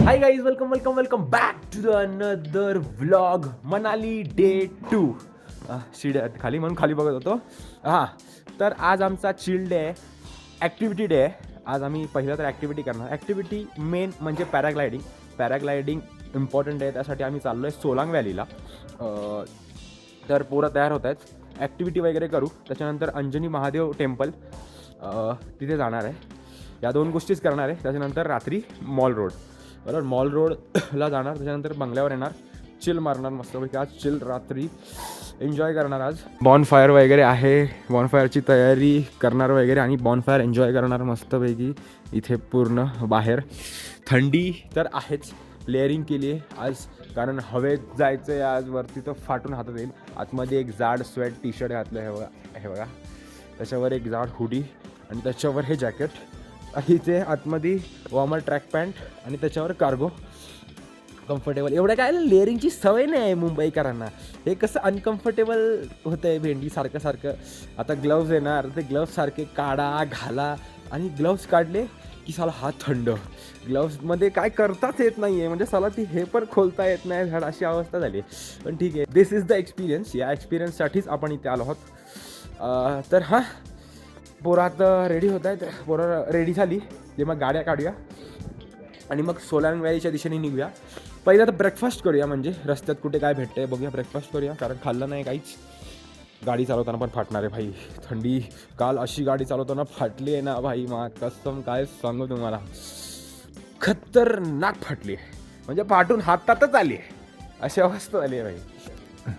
High guys, welcome back to the another vlog. Manali day 2. शिड्या खाली म्हणून खाली बघत होतो. हां, तर आज आमचा चिल डे आहे, ॲक्टिव्हिटी डे आहे. आज आम्ही पहिलं तर ॲक्टिव्हिटी करणार. ॲक्टिव्हिटी मेन म्हणजे पॅराग्लायडिंग इम्पॉर्टंट आहे. त्यासाठी आम्ही चाललो आहे सोलांग व्हॅलीला. तर पोरं तयार होत आहेत. ॲक्टिव्हिटी वगैरे करू. त्याच्यानंतर अंजनी महादेव टेम्पल तिथे जाणार आहे. या दोन गोष्टीच करणार आहे. त्याच्यानंतर रात्री मॉल रोड, बरोबर, मॉल रोडला जाणार. त्याच्यानंतर बंगल्यावर येणार, चिल मारणार मस्तपैकी. आज चिल रात्री एन्जॉय करणार. आज बॉनफायर वगैरे आहे, बॉनफायरची तयारी करणार वगैरे आणि बॉनफायर एन्जॉय करणार मस्तपैकी. इथे पूर्ण बाहेर थंडी तर आहेच, लेअरिंग केली आहे आज, कारण हवेत जायचं आहे आज. वरती तर फाटून हातात येईल. आतमध्ये एक जाड स्वेट टी शर्ट घातलं हे बघा, त्याच्यावर एक जाड हुडी आणि त्याच्यावर हे जॅकेट आणि इथे आतमध्ये वॉर्मर ट्रॅक पॅन्ट आणि त्याच्यावर कार्गो. कम्फर्टेबल. एवढं काय लेअरिंगची सवय नाही आहे मुंबईकरांना. हे कसं अनकम्फर्टेबल होतं आहे भेंडी सारखं. आता ग्लव्ज येणार, ते ग्लव्ज सारखे काढा घाला आणि ग्लव्ज काढले की साला हात थंड. ग्लव्जमध्ये काय करताच येत नाही आहे, म्हणजे साला ती हे पण खोलता येत नाही झाड, अशी अवस्था झाली. पण ठीक आहे, दिस इज द एक्सपिरियन्स. या एक्सपिरियन्ससाठीच आपण इथे आलो आहोत. तर हां, पोरं आता रेडी होत आहेत. पोरं रेडी झाली की मग गाड्या काढूया आणि मग सोलांग व्हॅलीच्या दिशेने निघूया. पहिलं तर ब्रेकफास्ट करूया, म्हणजे रस्त्यात कुठे काय भेटतंय बघूया, ब्रेकफास्ट करूया. कारण खाल्लं नाही काहीच. गाडी चालवताना पण फाटणार आहे भाई, थंडी. काल अशी गाडी चालवताना फाटली आहे ना भाई, मा कसम काय सांगू तुम्हाला, खतरनाक फाटली आहे, म्हणजे फाटून हातातच आली आहे, अशी अवस्था झाली आहे भाई.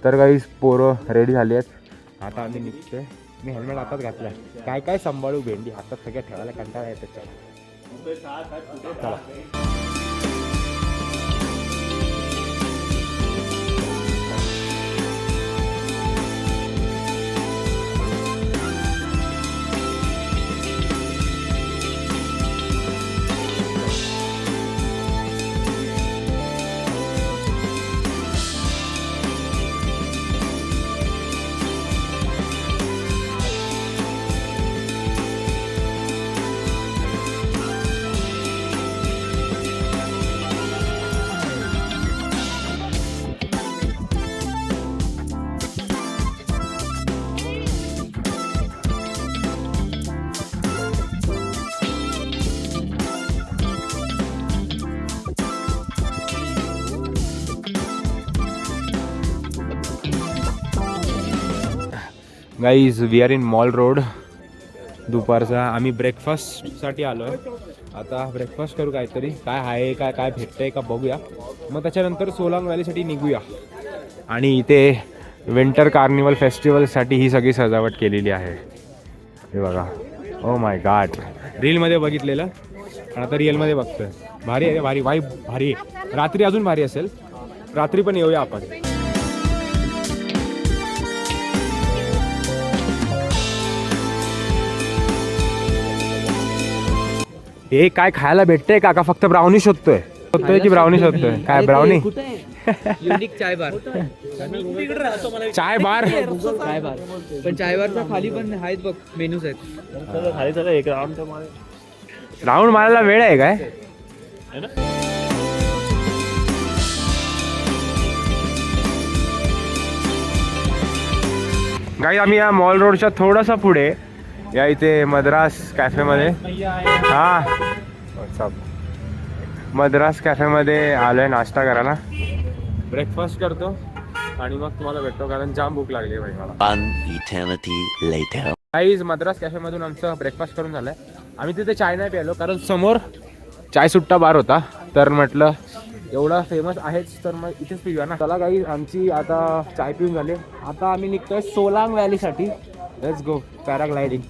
तर काही पोरं रेडी झाली आहेत. आता आम्ही निघतोय. मी हेल्मेट हातात घातला. काय सांभाळू भेंडी, हातात सगळ्या ठेवायला कंटाळा आहे त्याच्यात. चला. Guys, we are in mall road. दुपारचा आम्ही ब्रेकफास्टसाठी आलो आहे. आता ब्रेकफास्ट करू काहीतरी, काय आहे काय भेटतंय का बघूया. मग त्याच्यानंतर सोलांग व्हॅलीसाठी निघूया. आणि इथे विंटर कार्निवल फेस्टिवलसाठी ही सगळी सजावट केलेली आहे. हे बघा, ओ माय गॉड. रीलमध्ये बघितलेलं आणि आता रिअलमध्ये बघतोय. भारी आहे, भारी वाईब भारी आहे. रात्री अजून भारी असेल, रात्री पण येऊया आपण. हे काय खायला भेटतंय का फक्त ब्राउनी शोधतोय की ब्राउनी शोधतोय? काय ब्राउनी? युनिक चाय बार. चाय बार पण चाय बारच्या खाली पण आहेत बघ, मेनूज आहेत. एक राऊंड मारायला वेळ आहे काय? गाईज, आम्ही या मॉल रोडच्या थोडासा पुढे या इथे मद्रास कॅफेमध्ये, मद्रास कॅफेमध्ये आलो आहे नाश्ता करायला. ब्रेकफास्ट करतो आणि मग तुम्हाला भेटतो, कारण जाम भूक लागली भाई मला. गाईज, मद्रास कॅफेमधून आमचं ब्रेकफास्ट करून झालं आहे. आम्ही तिथे चाय नाही प्यायलो, कारण समोर चाय सुट्टा बार होता. तर म्हटलं एवढा फेमस आहेच तर मग इथेच पिऊया ना. चला गाईज, आमची आता चाय पिऊन झाली. आता आम्ही निघतोय सोलांग व्हॅलीसाठी. Let's go paragliding.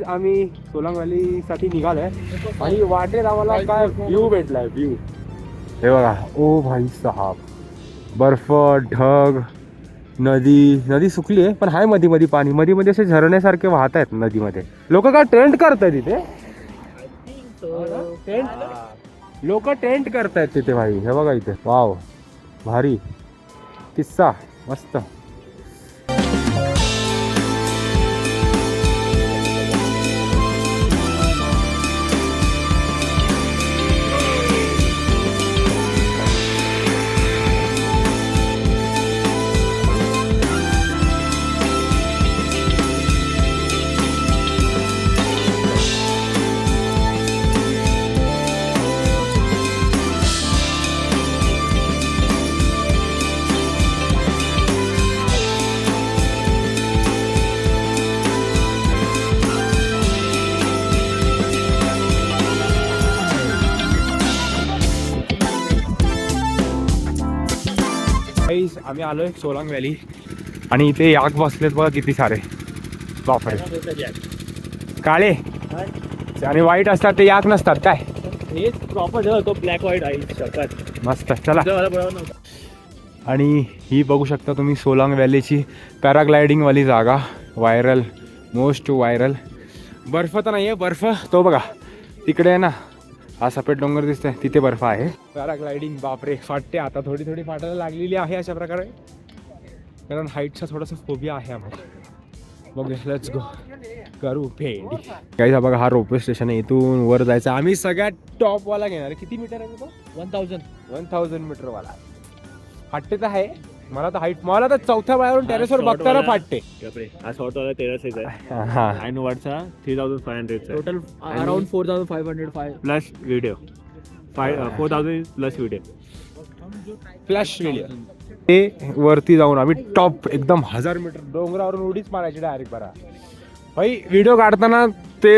आम्ही सोलांग व्हॅलीसाठी निघालोय आणि वाटेत आम्हाला काय व्ह्यू भेटलाय, व्ह्यू हे बघा. ओ भाई साहब, बर्फ, ढग, नदी सुकली आहे, पण हाय मध्ये मध्ये पाणी, मध्ये मध्ये असे झरण्यासारखे वाहत आहेत नदीमध्ये. लोक काय टेंट करतायत तिथे, लोक टेंट करतायत तिथे भाई. हे बघा इथे, वाव भारी किस्सा, मस्त. आम्ही आलोय सोलांग व्हॅली आणि इथे याक बसलेत बघा किती सारे. बापरे, काळे आणि व्हाईट असतात ते याक नसतात काय? हे प्रॉपर तो ब्लॅक व्हाईट आहे. मस्त, चला. आणि ही बघू शकता तुम्ही सोलांग व्हॅलीची पॅराग्लायडिंग वाली जागा, व्हायरल, मोस्ट व्हायरल. बर्फ तर नाही आहे, बर्फ तो बघा तिकडे आहे ना, हा सफेद डोंगर दिसतोय तिथे बर्फ आहे. पॅराग्लायडिंग बापरे फाटते आता, थोडी थोडी फाटायला लागलेली आहे अशा प्रकारे, कारण हाईटचा थोडासा फोबिया आहे आम्हाला. बघ, लेट्स गो, करू भेंडी. काही बघा, हा रोपवे स्टेशन आहे, इथून वर जायचं. आम्ही सगळ्यात टॉपवाला घेणार. किती मीटर आहे तो? 1000 मीटरवाला. फाटते तर आहे मला तर, हाईट मला तर चौथ्या माळ्यावरून टेरेसवर बघताना फाटते. हा शॉर्ट वाला टेरेस आहे हा, आणि वरचा 3500 total around 4500 plus video 4000 plus video flash video. ते वरती जाऊन आम्ही टॉप एकदम 1000 मीटर डोंगरावरून उडीच मारायची डायरेक्ट. बरा भाई, व्हिडिओ काढताना ते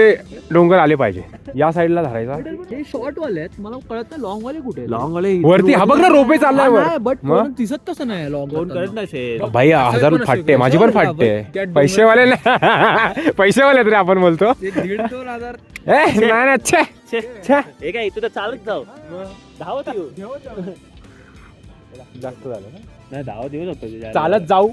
डोंगर आले पाहिजे, या साईडला धरायचा. हे शॉर्ट वाले आहेत, मला कळत नाही लॉंग वाले कुठे. लॉंग वाले वरती हा बघ ना, रोपे चाललाय वर. बट दिसत तसं नाही लॉंग. कोण करत नसेल भाई 1000 फाटते, माझी पण फाटते. पैसेवाले पैसेवाले तरी आपण बोलतो. 1,500-2,000 नाही नाही, छे छे. हे काय इथं तर चालत जाऊ, धावत येऊ. जास्त झालं ना, नाही धावत येऊ शकतो, चालत जाऊ,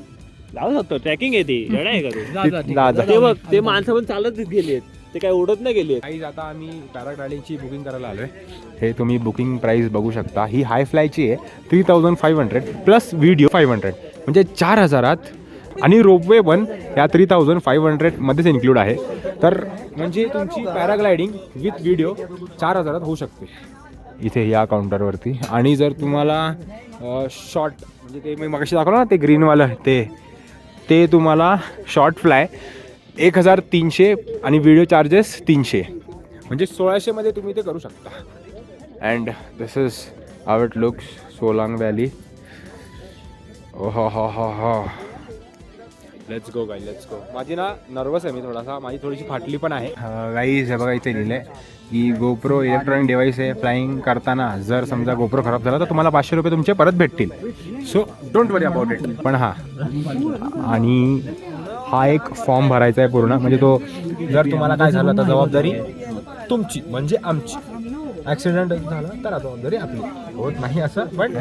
जाऊ शकतो. ट्रॅकिंग आहे ती, येडा आहे का तू? जा, जा. ते बघ, ते माणसं पण चालत गेलेत, ते काय उडत नाही गेलेत. काही आता आम्ही पॅराग्लायडिंगची बुकिंग करायला आलोय. हे तुम्ही बुकिंग प्राइस बघू शकता. ही हाय फ्लायची आहे 3500 प्लस व्हिडिओ 500, म्हणजे 4000. आणि रोपवे पण या 3500 मध्येच इन्क्लूड आहे. तर म्हणजे तुमची पॅराग्लायडिंग विथ व्हिडिओ 4000 होऊ शकते इथे या काउंटरवरती. आणि जर तुम्हाला शॉर्ट, म्हणजे ते मी मगाशी दाखवलं ना ते ग्रीनवालं, ते तुम्हाला शॉर्ट फ्लाय 1300 आणि व्हिडिओ चार्जेस 300, म्हणजे 1600 मध्ये तुम्ही ते करू शकता. And this is how it looks, Solang valley. हो, लेट्स गो गाई, लेट्स गो. माझी ना नर्वस आहे मी थोडासा, माझी थोडीशी फाटली पण आहे. गाईज हे बघा इथे लिहिलं आहे की गोप्रो इलेक्ट्रॉनिक डिव्हाइस आहे. फ्लाईंग करताना जर समजा गोप्रो खराब झाला तर तुम्हाला 500 रुपये तुमचे परत भेटतील. So don't worry about it. पण हा, आणि हा एक फॉर्म भरायचा आहे पूर्ण, म्हणजे तो जर तुम्हाला काय झालं तर जबाबदारी तुमची, म्हणजे आमची. ॲक्सिडेंट झाला तर जबाबदारी आपली, होत नाही असं पण.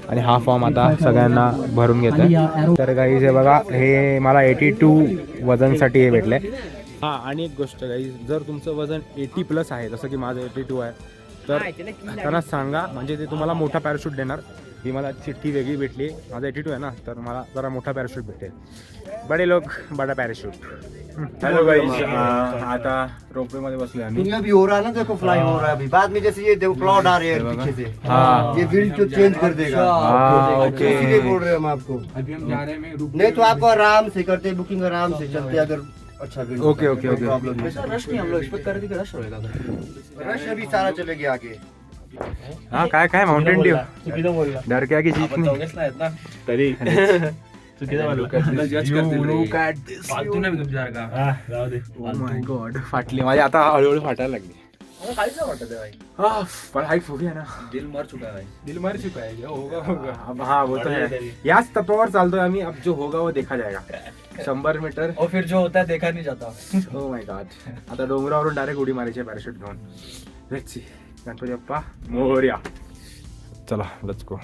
आणि हा फॉर्म आता सगळ्यांना भरून घेतोय. तर गाईज हे बघा, हे मला 82 वजनसाठी हे भेटलंय. हां, आणि एक गोष्ट गाईज, जर तुमचं वजन 80+ आहे, जसं की माझं 82 आहे, तर त्यांना सांगा, म्हणजे ते तुम्हाला मोठा पॅराशूट देणार. ही मला चिठ्ठी वेगळी भेटली, माझा 82 आहे ना, तर मला जरा मोठा पॅराशूट भेटेल. बडे लोक बडा पॅराशूट. हेलो गाइस, आता रोपवे मध्ये बसले आम्ही. दुनिया भी हो रहा है ना, देखो फ्लाई हो रहा है अभी बाद में, जैसे ये देखो क्लाउड आ रहे हैं पीछे से, हाँ, ये विंड को चेंज कर देगा. ओके, इसीलिए बोल रहे हैं हम आपको. अभी हम जा रहे हैं, नहीं तो आपको आराम से करते, बुकिंग आराम से चलते, अगर अच्छा wind okay, okay, okay. Problem नहीं. रश नहीं, हम लोग एक्सपेक्ट कर रहे थे कि रश होएगा. रश अभी सारा चलेगी आगे. हाँ, काय माउंटेन ड्यू, चुकीचं बोलला डर क्या की जीत नहीं. तरी चुकीचं फालतू नाही तुमच्या सारखा. जाऊ दे. Oh my God, फाटली माझी आता, हळूहळू फाटायला लागली. हाँ, पर हाइट फोबिया ना, दिल मर चुका है. दिल मर चुका है, जो होगा होगा. अब हाँ, वो तो है. याच तत्वावर चालतोय आम्ही. अब जो होगा वो देखा जाएगा. 100 मीटर और फिर जो होता है देखा नहीं जाता. Oh my god. आता डोंगरावरून डायरेक्ट उडी मारायची पॅराशूट घेऊन. Let's see. गणपती बाप्पा मोरया. चला, लेट्स गो.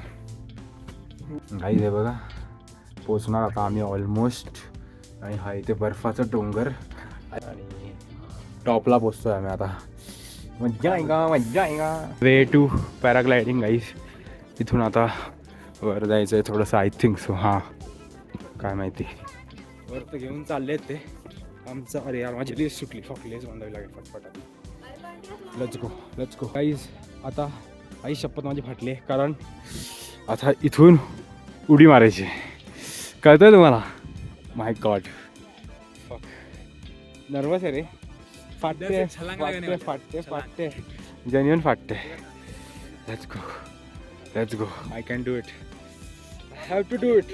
गाईज हे बघा पोचणार आता आम्ही ऑलमोस्ट. आणि हा इथे बर्फाचा डोंगर आणि टॉपला पोचतोय आम्ही आता. मज्जा आहे. Way to paragliding guys. इथून आता वर जायचं आहे थोडंसं आय थिंक सो. हां काय माहिती वर तर घेऊन चालले ते आमचं. अरे यार माझी लेस सुटली. लेस बांधावी लागेल फटफट. Let's go guys. आता आई शपथ माझी फाटली कारण आता इथून उडी मारायची. कळतंय तुम्हाला? माय गॉड नर्वस आहे रे. फाटते जेन्युइन फाटते. Let's go I can do it. I have to do it.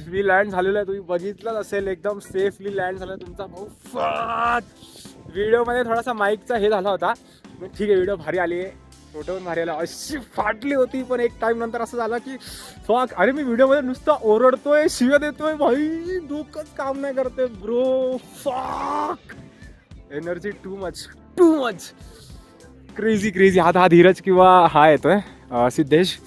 मी लँड झालेलो आहे. तुम्ही बघितलंच असेल एकदम सेफली लँड झाला तुमचा भाऊ. व्हिडिओमध्ये थोडासा माईकचा हे झाला होता. ठीक आहे व्हिडिओ भारी आली आहे. फोटो पण भारी आला. अशी फाटली होती पण एक टाइम नंतर असं झालं की फक अरे मी व्हिडिओमध्ये नुसतं ओरडतोय शिव्या देतोय भाई डोकंच काम नाही करते ब्रो. फक एनर्जी टू मच क्रेझी. आता हा धीरज किंवा हा येतोय सिद्धेश.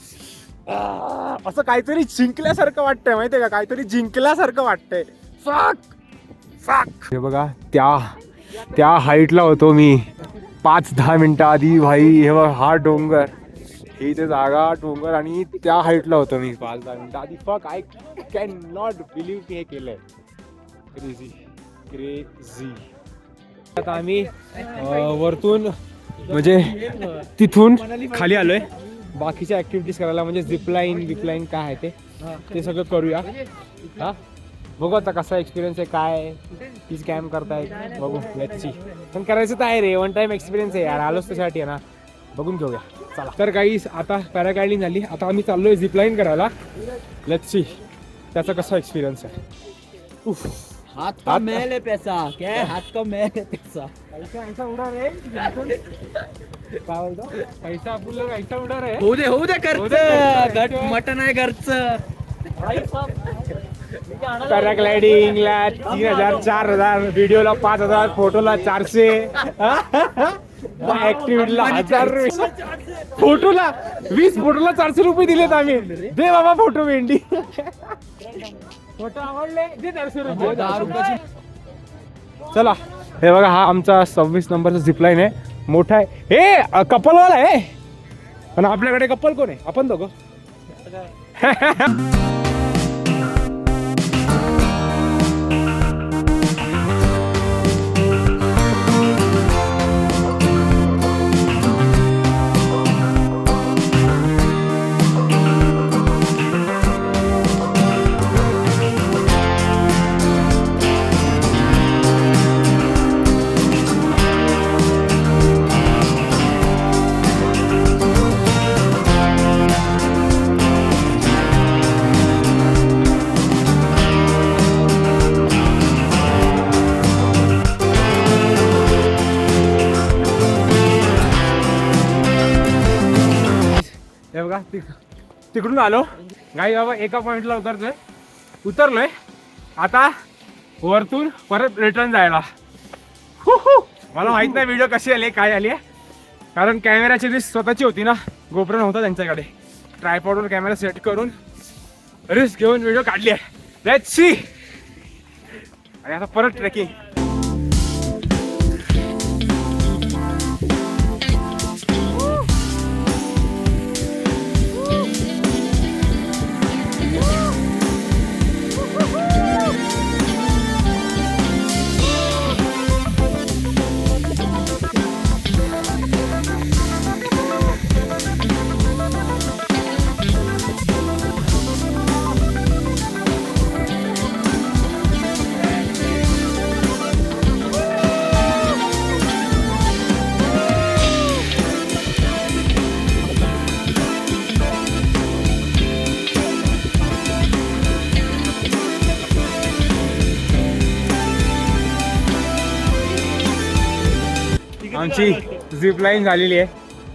असं काहीतरी जिंकल्यासारखं वाटतंय माहितीये का? काहीतरी जिंकल्यासारखं वाटतंय. फक हे बघा त्या हाईटला होतो मी 5-10 मिनिटं आधी भाई. हे बघा हा डोंगर ही ते जागा डोंगर आणि त्या हाईटला होतो मी 5-10 मिनिटं आधी. फक आय कॅन नॉट बिलीव्ह की हे केलंय. क्रेझी. आता आम्ही वरतून म्हणजे तिथून खाली आलोय बाकीच्या ऍक्टिव्हिटीज करायला. म्हणजे झिपलाईन काय आहे ते सगळं करूया. हा बघू आता कसा एक्सपिरियन्स आहे काय. तीच कॅम्प करतायत बघू. Let's see. पण करायचं तर आहे रे. वन टाइम एक्सपिरियन्स आहे यार. आलोच त्यासाठी आहे ना. बघून घेऊया चला. तर काही आता पॅराग्लायडिंग झाली. आता आम्ही चाललोय झिपलाईन करायला. लेट्स सी त्याचा कसा एक्सपिरियन्स आहे. उफ हाथ का मैल है पैसा. क्या हाथ का मैल है पैसा. ऐसा उडा रे. काय बोलतो पैसा आपलं ऐसा उडा रे. होऊ दे घरच मटन आहे घरचं. पॅराग्लायडिंगला 3,000 4,000 व्हिडिओला 5,000 फोटोला 400 ऍक्टिव्हिटीला 1,000 फोटोला 20 फोटोला 400 रुपये दिलेत आम्ही. दे बाबा फोटो भेंडी. फोटो आवडले दे 400 रुपये. 10 रुपयाची. चला हे बघा हा आमचा 26 नंबरचा झिपलाईन आहे. मोठा आहे. हे कपलवाला आहे पण आपल्याकडे कपल कोण आहे? आपण दोघं. बघा तिकडून आलो गाई बाबा, एका पॉइंटला उतरलोय आता वरतून परत रिटर्न जायला. मला माहित नाही व्हिडिओ कशी आली काय आली आहे, कारण कॅमेराची रिस्क स्वतःची होती ना, गोप्रो नव्हता त्यांच्याकडे. ट्रायपॉडवर कॅमेरा सेट करून रिस्क घेऊन व्हिडिओ काढली आहे. Let's see. आणि आता परत ट्रेकिंग. आमची झिप लाईन झालेली आहे.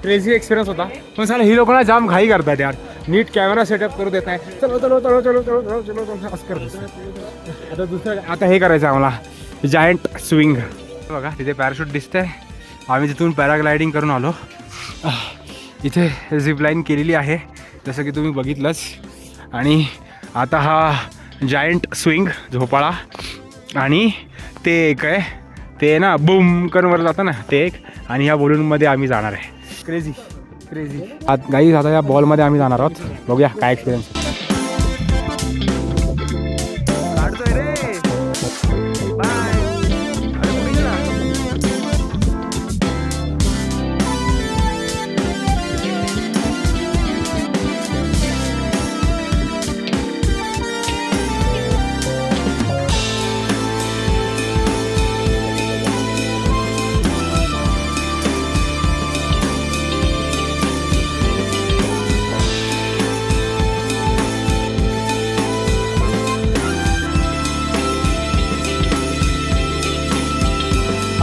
क्रेझी एक्सपिरियन्स होता, पण साला ही लोकांना जाम घाई करतात यार, नीट कॅमेरा सेटअप करू देत नाही. चलो चलो चलो चलो चलो चलो चलो चलो असं करत. आता दुसरं आता हे करायचं आम्हाला, जायंट स्विंग. बघा तिथे पॅराशूट दिसतंय. आम्ही तिथून पॅराग्लायडिंग करून आलो. इथे झिप लाईन केलेली आहे जसं की तुम्ही बघितलंच. आणि आता हा जायंट स्विंग झोपाळा, आणि ते एक आहे ते ना बूम करून जातं ना ते एक, आणि ह्या बलूनमध्ये आम्ही जाणार आहे. Crazy crazy. गाईज आता या बॉलमध्ये आम्ही जाणार आहोत. बघूया काय एक्सपिरियन्स.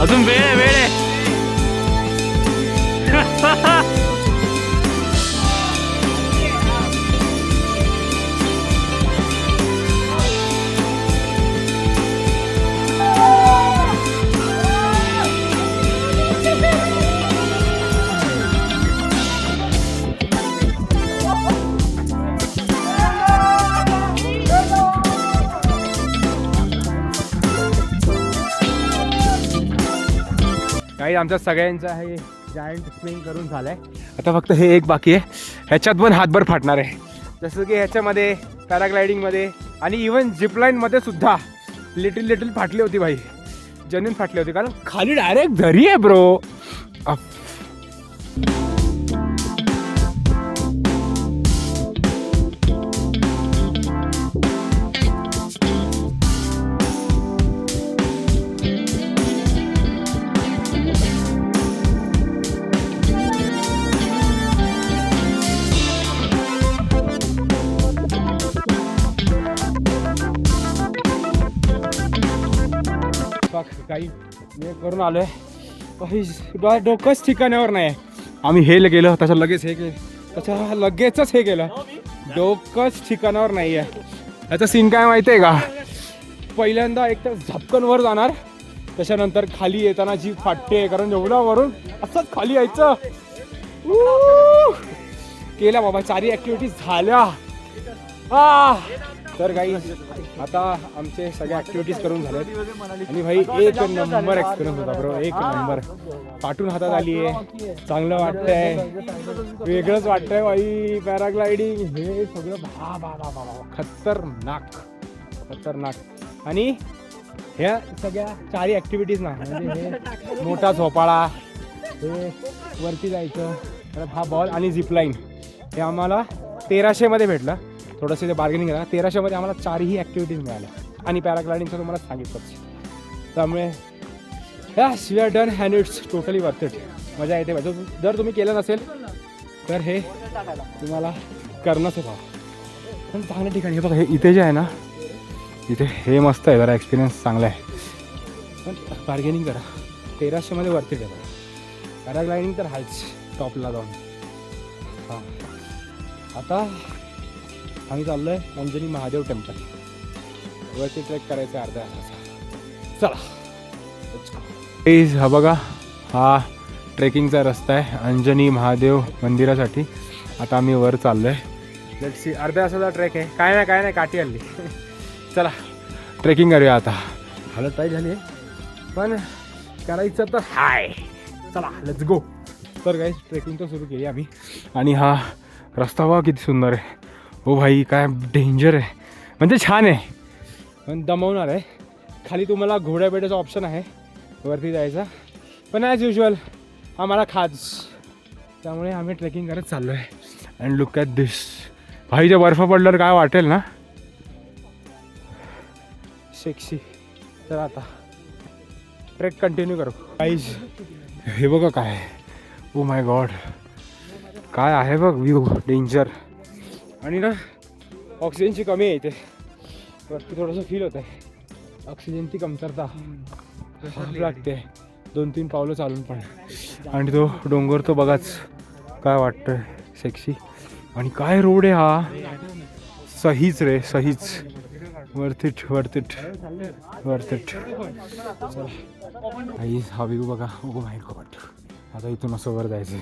अजून वेळ आहे वेळ आहे. काही आमच्या सगळ्यांचं हे जायंट स्विंग करून झालंय. आता फक्त हे एक बाकी आहे, ह्याच्यात पण हातभर फाटणार आहे. जसं की ह्याच्यामध्ये पॅराग्लायडिंगमध्ये आणि इवन झिपलाईनमध्ये सुद्धा लिटिल फाटली होती भाई, जमीन फाटली होती, कारण खाली डायरेक्ट झरी आहे ब्रो. काही मी करून आलोय, डोकंच ठिकाणावर नाही. आम्ही हे गेलो त्याच्या लगेच हे केलं, त्याच्या लगेचच हे केलं, डोकंच ठिकाणावर नाही आहे. याचा सीन काय माहिती आहे का, पहिल्यांदा एक तर झपकन वर जाणार, त्याच्यानंतर खाली येताना जीभ फाटते, कारण एवढा वरून असंच खाली यायचं. केल्या बाबा, 4 ॲक्टिव्हिटीज झाल्या. तर काही आता आमचे सगळ्या ॲक्टिव्हिटीज करून झाल्यात आणि भाई एक नंबर एक्सपिरियन्स होता ब्रो, एक नंबर. पाठून हातात आली आहे, चांगलं वाटतंय, वेगळंच वाटतंय भाई. पॅराग्लायडिंग हे सगळं खतरनाक खतरनाक. आणि ह्या सगळ्या 4 ॲक्टिव्हिटीज ना, म्हणजे हे मोठा झोपाळा, हे वरती जायचं, परत हा बॉल आणि झिपलाईन, हे आम्हाला 1300 भेटलं. थोडंसं ते बार्गेनिंग करा, 1300 आम्हाला 4ही ॲक्टिव्हिटीज मिळाल्या. आणि पॅराग्लायडिंगचं तुम्हाला सांगितलंच. त्यामुळे yes we are done and it's totally worth it. मजा येते. जर तुम्ही केलं नसेल तर हे तुम्हाला करणंच आहे भाऊ. पण चांगल्या ठिकाणी हे बघा, हे इथे जे आहे ना, इथे हे मस्त आहे, जरा एक्सपिरियन्स चांगला आहे. पण बार्गेनिंग करा, 1300 वर्थ इट आहे. पॅराग्लायडिंग तर आहेच टॉपला जाऊन. हां आता आम्ही चाललोय अंजनी महादेव टेम्पल वरती ट्रेक करायचं आहे अर्ध्या तासाचा. चला हा बघा, हा ट्रेकिंगचा रस्ता आहे अंजनी महादेव मंदिरासाठी. आता आम्ही वर चाललोय. Let's see. अर्ध्या तासाचा ट्रेक आहे. काय नाही काठी आणली. चला ट्रेकिंग करूया आता. हालत काय झाली आहे पण करायचं तर हाय. चला लेट्स गो. तर गाईस ट्रेकिंग तर सुरू केली आम्ही आणि हा रस्ता बघा किती सुंदर आहे. हो भाई काय डेंजर आहे, म्हणजे छान आहे पण दमवणार आहे. खाली तुम्हाला घोड्या बेड्याचा ऑप्शन आहे वरती जायचा, पण ॲज युजल आम्हाला खाज, त्यामुळे आम्ही ट्रेकिंग करत चाललो आहे. अँड लुक ॲट दिस. भाई जे बर्फ पडल्यावर काय वाटेल ना, सेक्सी. तर आता ट्रेक कंटिन्यू करू गाईज. हे बघा काय, ओ माय गॉड काय आहे बघ व्ह्यू, डेंजर. आणि ना ऑक्सिजनची कमी आहे इथे वरती, थोडंसं फील होत आहे ऑक्सिजनची कमतरता लागते 2-3 पावलं चालून पण. आणि तो डोंगर तो बघाच काय वाटतंय सेक्सी. आणि काय रोड आहे हा, सहीच रे सहीच. Worth it. हा व्ह्यू बघा. Oh my god. आता इथून असं वर जायचं.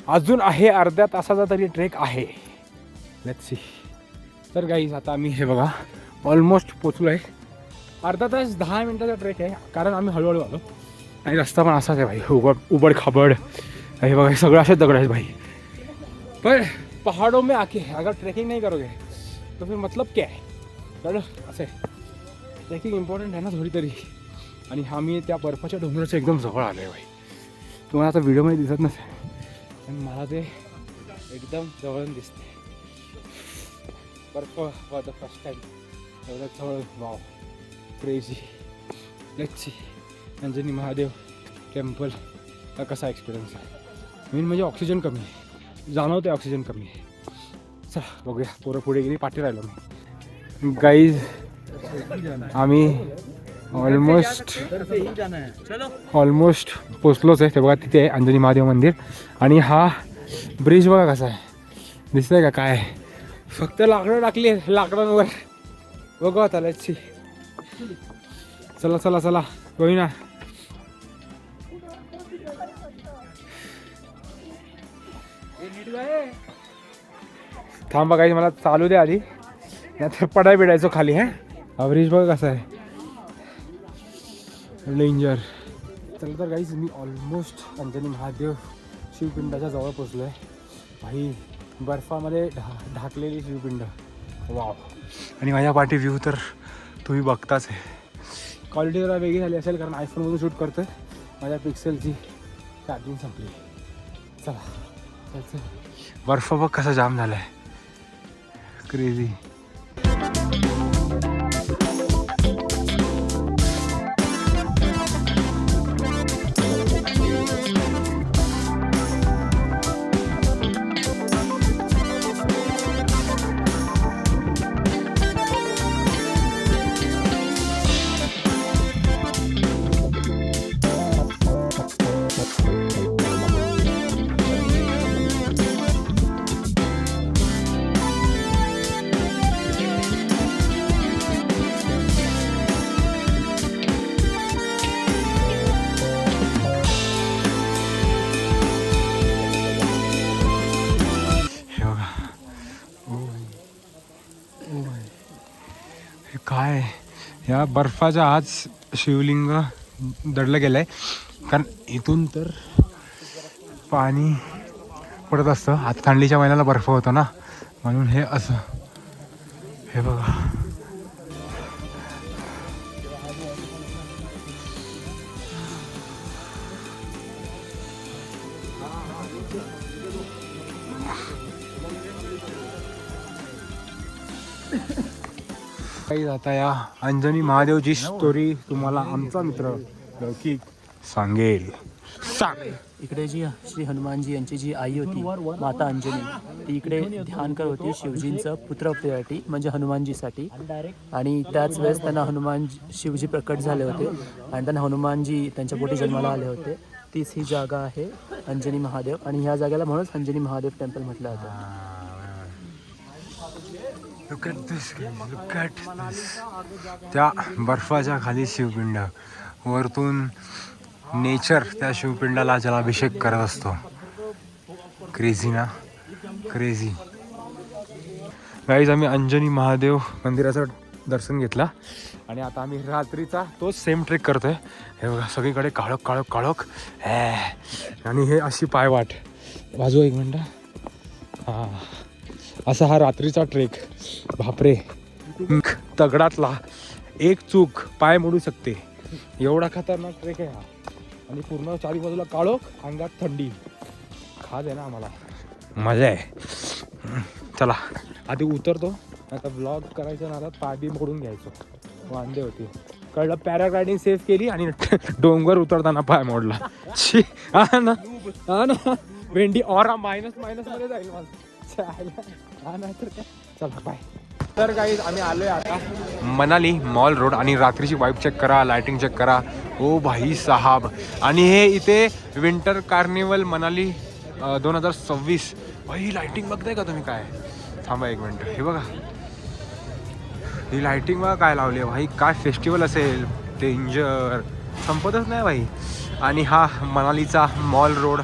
अजून आहे अर्ध्या तासाचा तरी ट्रेक आहे. Let's see. तर गाईज आता आम्ही हे बघा ऑलमोस्ट पोचलो आहे. अर्धा तास 10 मिनटाचा ट्रेक आहे कारण आम्ही हळूहळू आलो आणि रस्ता पण असाच आहे भाई, उबड खाबड. हे बघा हे सगळं असेच दगड आहेत भाई. पर पहाड़ों में आके अगर ट्रेकिंग नहीं करोगे तो फिर मतलब क्या है. चलो असं आहे, ट्रेकिंग इम्पॉर्टंट आहे ना थोडी तरी. आणि आम्ही त्या बर्फाच्या डोंगराच्या एकदम जवळ आलो आहे भाई. तुम्हाला आता व्हिडिओमध्ये दिसत नसेल पण मला ते एकदम जवळून दिसते. बर्फ फॉर द फर्स्ट टाइम एवढं जवळ. Wow crazy. Let's see Anjani Mahadev temple हा कसा एक्सपिरियन्स आहे. मेन म्हणजे ऑक्सिजन कमी आहे, जाणवते ऑक्सिजन कमी आहे. चला बघूया. पोरं पुढे गेली, पाठी राहिलो मी. गाईज आम्ही ऑलमोस्ट पोचलोच आहे. ते बघा तिथे आहे अंजनी महादेव मंदिर. आणि हा ब्रिज बघा कसा आहे, दिसतंय का काय. फक्त लाकडं टाकली आहे लाकडांवर. बघू आता लेट्स सी. चला चला चला होई ना. थांबा काही मला चालू दे आधी, नाहीतर पडाय बिडायचो खाली. हा ब्रिज बघा कसा आहे, डेंजर. चला तर गाईज मी ऑलमोस्ट अंजनी महादेव शिवपिंडाच्या जवळ पोचलो आहे भाई. बर्फामध्ये ढाकलेली शिवपिंड. वाव. आणि माझ्या पाठी व्ह्यू तर तुम्ही बघताच आहे. क्वालिटी जरा वेगळी झाली असेल कारण आयफोनमधून शूट करतो आहे. माझ्या पिक्सेलची चार्जिंग संपली. चला बर्फ बघ कसा जाम झाला आहे, क्रेझी. काय या बर्फाच्या आज शिवलिंग दडलं गेलं आहे कारण इथून तर पाणी पडत असतं. हातखंडीच्या महिन्याला बर्फ होतो ना, म्हणून हे असं. हे बघा काही. आता या अंजनी महादेवची स्टोरी तुम्हाला आमचा मित्र लौकिक सांगेल. सांग. इकडे जी श्री हनुमानजी यांची जी आई होती माता अंजनी, ती इकडे ध्यान करत होती शिवजींचं पुत्रप्रियासाठी म्हणजे हनुमानजीसाठी. आणि त्याच वेळेस त्यांना शिवजी प्रकट झाले होते आणि त्यांना हनुमानजी त्यांच्या पोटी जन्माला आले होते. तीच ही जागा आहे अंजनी महादेव. आणि ह्या जागेला म्हणूनच अंजनी महादेव टेम्पल म्हटलं जातं. Look at this, look at this. त्या बर्फाच्या खाली शिवपिंड, वरतून नेचर त्या शिवपिंडाला जलाभिषेक करत असतो. क्रेझी ना, क्रेझी. गाईज आम्ही अंजनी महादेव मंदिराचं दर्शन घेतला आणि आता आम्ही रात्रीचा तोच सेम ट्रेक करतोय. हे बघा सगळीकडे काळोख काळोख काळोख आणि हे अशी पायवाट बाजू. एक मिनटं. हां, असा हा रात्रीचा ट्रेक. बापरे, दगडातला एक चूक पाय मोडू शकते, एवढा खतरनाक ट्रेक आहे हा. आणि पूर्ण चारी बाजूला काळोख, अंगात थंडी. खाज आहे ना आम्हाला, मजा आहे. चला आधी उतरतो, आता ब्लॉग करायचं ना, पाय बी मोडून घ्यायचो, वांदे होते. कळलं. पॅराग्लायडिंग सेफ केली आणि डोंगर उतरताना पाय मोडला. छी, हा ना, हा ना. भेंडी ऑरा मायनस मध्ये जाईल माझं. हा ना, तर काय. चला बाय. तर गाईज आम्ही आलोय आता मनाली मॉल रोड आणि रात्रीची वाईब चेक करा, लायटिंग चेक करा. ओ भाई साहब. आणि हे इथे विंटर कार्निवल मनाली 2026. भाई लायटिंग बघताय का तुम्ही? काय, थांबा एक मिनटं. हे बघा ही लायटिंग बघा काय लावली आहे भाई. काय फेस्टिवल असेल. डेंजर, संपतच नाही भाई. आणि हा मनालीचा मॉल रोड.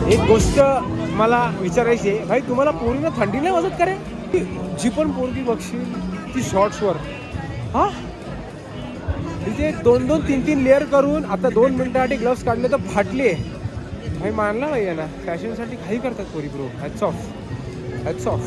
एक गोष्ट मला विचारायची आहे भाई, तुम्हाला पोरीनं थंडी नाही वाजत का रे? जी पण पोरगी बघशील ती शॉर्ट्सवर, हा तिथे 2-3 लेअर करून आता 2 मिनिटासाठी ग्लव्स काढले तर फाटले भाई. मानला भाई ना, फॅशनसाठी काही करतात पोरी bro. Hats off, hats off.